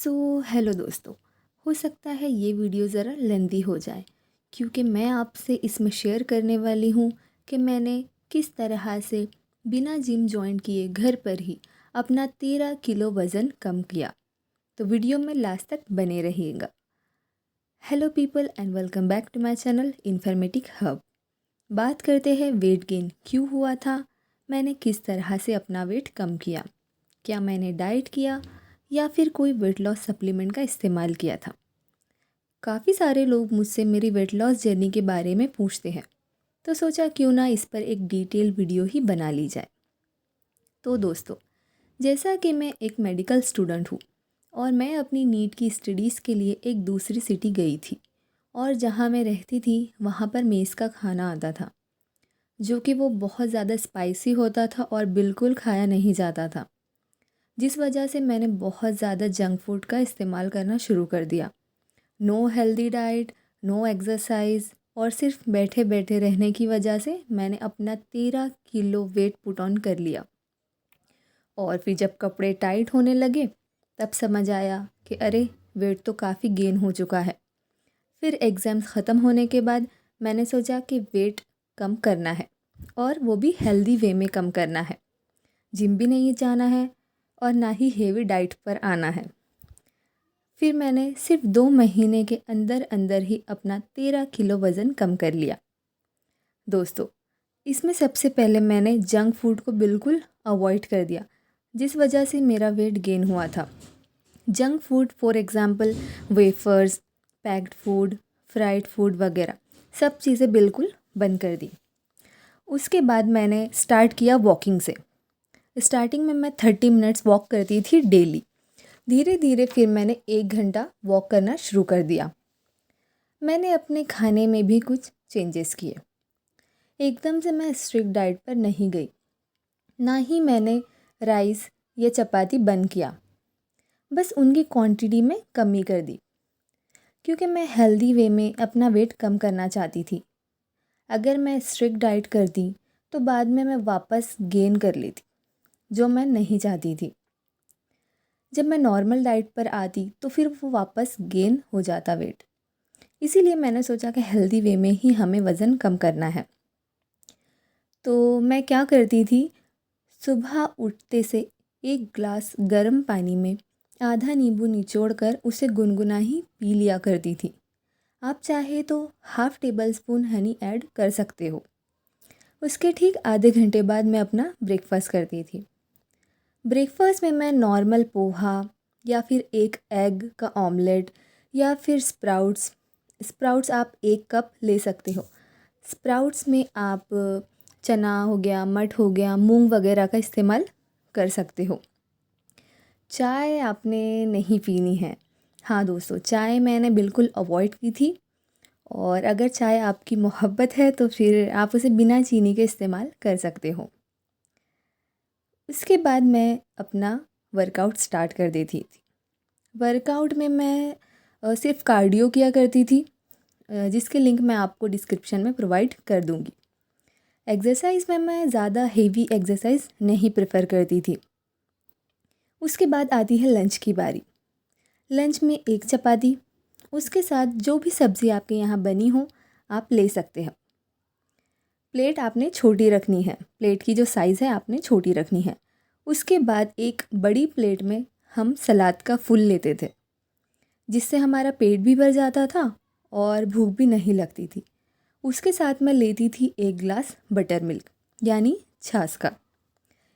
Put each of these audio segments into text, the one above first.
Hello दोस्तों। हो सकता है ये वीडियो ज़रा लेंदी हो जाए क्योंकि मैं आपसे इसमें शेयर करने वाली हूँ कि मैंने किस तरह से बिना जिम जॉइन किए घर पर ही अपना 13 किलो वज़न कम किया। तो वीडियो में लास्ट तक बने रहिएगा। Hello people and welcome back to my channel Informatic Hub. बात करते हैं वेट गेन क्यों हुआ था, मैंने किस तरह से अपना वेट कम किया, क्या मैंने डाइट किया या फिर कोई वेट लॉस सप्लीमेंट का इस्तेमाल किया था। काफ़ी सारे लोग मुझसे मेरी वेट लॉस जर्नी के बारे में पूछते हैं, तो सोचा क्यों ना इस पर एक डिटेल वीडियो ही बना ली जाए। तो दोस्तों, जैसा कि मैं एक मेडिकल स्टूडेंट हूँ और मैं अपनी नीट की स्टडीज़ के लिए एक दूसरी सिटी गई थी और जहाँ मैं रहती थी वहाँ पर मेस का खाना आता था जो कि वो बहुत ज़्यादा स्पाइसी होता था और बिल्कुल खाया नहीं जाता था, जिस वजह से मैंने बहुत ज़्यादा जंक फूड का इस्तेमाल करना शुरू कर दिया। No healthy diet, no exercise और सिर्फ बैठे बैठे रहने की वजह से मैंने अपना 13 किलो वेट पुट ऑन कर लिया। और फिर जब कपड़े टाइट होने लगे तब समझ आया कि अरे, वेट तो काफ़ी गेन हो चुका है। फिर एग्ज़ाम्स ख़त्म होने के बाद मैंने सोचा कि वेट कम करना है और वो भी हेल्दी वे में कम करना है। जिम भी नहीं जाना है और ना ही हेवी डाइट पर आना है। फिर मैंने सिर्फ 2 महीने के अंदर अंदर ही अपना 13 किलो वज़न कम कर लिया। दोस्तों, इसमें सबसे पहले मैंने जंक फूड को बिल्कुल अवॉइड कर दिया, जिस वजह से मेरा वेट गेन हुआ था। Junk food for example wafers, packed food, fried food वगैरह सब चीज़ें बिल्कुल बंद कर दी। उसके बाद मैंने स्टार्ट किया वॉकिंग से। स्टार्टिंग में मैं 30 मिनट्स वॉक करती थी डेली। धीरे धीरे फिर मैंने 1 घंटा वॉक करना शुरू कर दिया। मैंने अपने खाने में भी कुछ चेंजेस किए। एकदम से मैं स्ट्रिक्ट डाइट पर नहीं गई, ना ही मैंने राइस या चपाती बंद किया, बस उनकी क्वांटिटी में कमी कर दी क्योंकि मैं हेल्दी वे में अपना वेट कम करना चाहती थी। अगर मैं स्ट्रिक्ट डाइट करती तो बाद में मैं वापस गेन कर लेती, जो मैं नहीं चाहती थी। जब मैं नॉर्मल डाइट पर आती तो फिर वो वापस गेन हो जाता वेट। इसीलिए मैंने सोचा कि हेल्दी वे में ही हमें वज़न कम करना है। तो मैं क्या करती थी, सुबह उठते से 1 ग्लास गर्म पानी में आधा नींबू निचोड़ कर उसे गुनगुना ही पी लिया करती थी। आप चाहे तो half table spoon honey add कर सकते हो। उसके ठीक आधे घंटे बाद मैं अपना ब्रेकफास्ट करती थी। ब्रेकफास्ट में मैं नॉर्मल पोहा या फिर एक एग का ऑमलेट या फिर स्प्राउट्स आप 1 कप ले सकते हो। स्प्राउट्स में आप चना हो गया, मठ हो गया, मूंग वगैरह का इस्तेमाल कर सकते हो। चाय आपने नहीं पीनी है। हाँ दोस्तों, चाय मैंने बिल्कुल अवॉइड की थी और अगर चाय आपकी मोहब्बत है तो फिर आप उसे बिना चीनी के इस्तेमाल कर सकते हो। उसके बाद मैं अपना वर्कआउट स्टार्ट कर देती थी। वर्कआउट में मैं सिर्फ कार्डियो किया करती थी, जिसके लिंक मैं आपको डिस्क्रिप्शन में प्रोवाइड कर दूँगी। एक्सरसाइज में मैं ज़्यादा हेवी एक्सरसाइज नहीं प्रेफर करती थी। उसके बाद आती है लंच की बारी। लंच में 1 चपाती, उसके साथ जो भी सब्ज़ी आपके यहाँ बनी हो आप ले सकते हैं। प्लेट आपने छोटी रखनी है, प्लेट की जो साइज़ है आपने छोटी रखनी है। उसके बाद एक बड़ी प्लेट में हम सलाद का फुल लेते थे, जिससे हमारा पेट भी भर जाता था और भूख भी नहीं लगती थी। उसके साथ मैं लेती थी 1 ग्लास बटर मिल्क यानी छाछ का।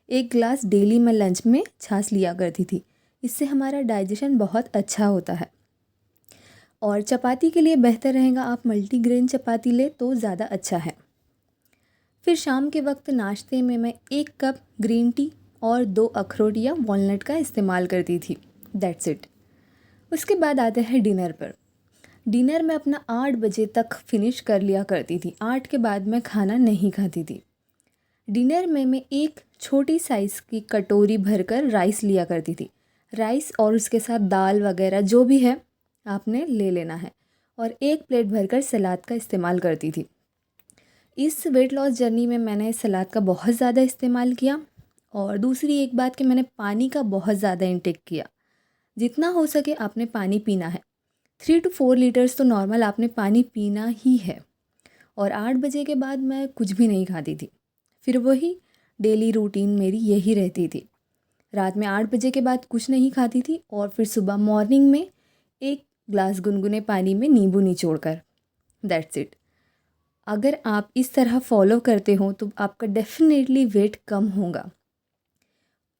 1 ग्लास डेली मैं लंच में छाछ लिया करती थी। इससे हमारा डाइजेशन बहुत अच्छा होता है। और चपाती के लिए बेहतर रहेगा आप मल्टीग्रेन चपाती ले तो ज़्यादा अच्छा है। फिर शाम के वक्त नाश्ते में मैं 1 कप ग्रीन टी और 2 अखरोट या वॉलनट का इस्तेमाल करती थी। That's it. उसके बाद आते हैं डिनर पर। डिनर में अपना 8 बजे तक फिनिश कर लिया करती थी। 8 के बाद मैं खाना नहीं खाती थी। डिनर में मैं एक छोटी साइज़ की कटोरी भरकर राइस लिया करती थी। राइस और उसके साथ दाल वगैरह जो भी है आपने ले लेना है, और 1 प्लेट भरकर सलाद का इस्तेमाल करती थी। इस वेट लॉस जर्नी में मैंने सलाद का बहुत ज़्यादा इस्तेमाल किया और दूसरी एक बात कि मैंने पानी का बहुत ज़्यादा इंटेक किया। जितना हो सके आपने पानी पीना है। 3 to 4 लीटर्स तो नॉर्मल आपने पानी पीना ही है। और 8 बजे के बाद मैं कुछ भी नहीं खाती थी। फिर वही डेली रूटीन मेरी यही रहती थी। रात में 8 बजे के बाद कुछ नहीं खाती थी और फिर सुबह मॉर्निंग में 1 ग्लास गुनगुने पानी में नींबू निचोड़ कर। That's it. अगर आप इस तरह फॉलो करते हो तो आपका डेफिनेटली वेट कम होगा।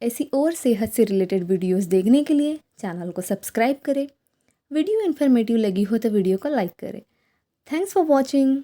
ऐसी और सेहत से रिलेटेड वीडियोस देखने के लिए चैनल को सब्सक्राइब करें। वीडियो इन्फॉर्मेटिव लगी हो तो वीडियो को लाइक करें। Thanks for watching.